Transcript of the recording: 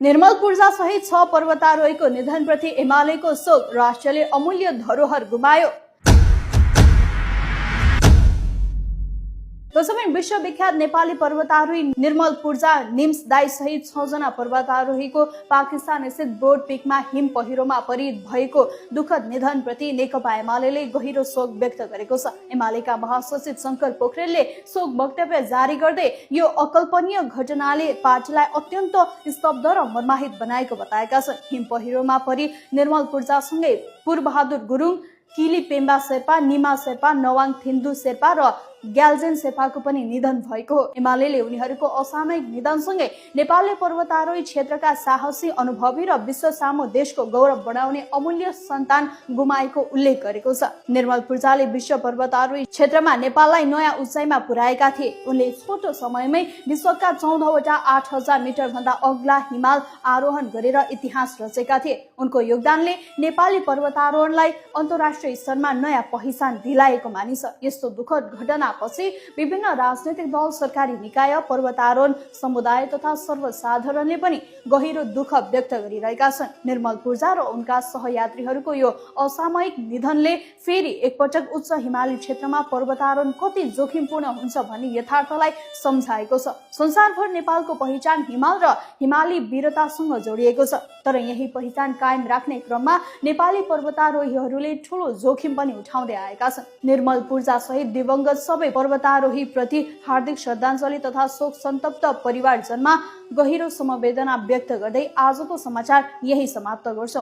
निर्मल पूर्जा सहित 6 पर्वतारोहीको निधनप्रति एमालेको शोक। राष्ट्रले अमूल्य धरोहर गुमायो। दोस्रो विश्वविख्यात नेपाली पर्वतारोही निर्मल पूर्जा निम्स दाई सहित 6 जना पर्वतारोहीको पाकिस्तान स्थित बोर्ड पिकमा हिम पहिरोमा परि भएको दुखद निधनप्रति नेकपा एमाले गहिरो शोक व्यक्त गरेको छ। एमालेका महासचिव शंकर पोखरेलले शोक वक्तव्य जारी गर्दै यो अकल्पनीय घटनाले पार्टीलाई अत्यन्त स्तब्ध र मर्माहित बनाएको बताएका छन्। हिम पहिरोमा परि निर्मल पूर्जासँगै पूर्वबहादुर गुरुङ, किली पेम्बा शेर्पा, निमा शेर्पा, नवाङ थिन्धु शेर्पा र ग्याल्जेन शेर्पाको पनि निधन भएको हो। एमाले उनीहरूको असामयिक निधनसँगै नेपालले पर्वतारोही क्षेत्रका साहसी, अनुभवी र विश्व सामु देशको गौरव बढाउने अमूल्य सन्तान गुमाएको उल्लेख गरेको छ। निर्मल पूर्जाले विश्व पर्वतारोही क्षेत्रमा नेपाललाई नयाँ उचाइमा पुर्याएका थिए। उनले छोटो समयमै विश्वका 14वटा 8000 मिटर भन्दा अग्ला हिमाल आरोहण गरेर इतिहास रचेका थिए। उनको योगदानले नेपाली पर्वतारोहणलाई अन्तर्राष्ट्रिय स्तरमा नयाँ पहिचान दिलाएको मानिन्छ। यस्तो दुःखद घटना पछि विभिन्न राजनैतिक दल, सरकारी निकाय, पर्वतारोहण समुदाय तथा सर्वसाधारणले पनि गहिरो दुःख व्यक्त गरिरहेका छन्। निर्मल पूर्जा र उनका सहयात्रीहरूको यो असामयिक निधनले फेरि एकपटक उच्च हिमाली क्षेत्रमा पर्वतारोहण कति जोखिमपूर्ण हुन्छ भन्ने यथार्थलाई सम्झाएको छ। संसारभर नेपालको पहिचान हिमाल र हिमाली वीरतासँग जोडिएको छ। तर यही पहिचान कायम राख्ने क्रममा नेपाली पर्वतारोहीहरूले ठूलो जोखिम पनि उठाउँदै आएका छन्। निर्मल पूर्जा सहित दिवंगत सबै पर्वतारोही प्रति हार्दिक श्रद्धाञ्जली तथा शोक सन्तप्त परिवारजनमा गहिरो समवेदना व्यक्त गर्दै आजको समाचार यही समाप्त गर्छौं।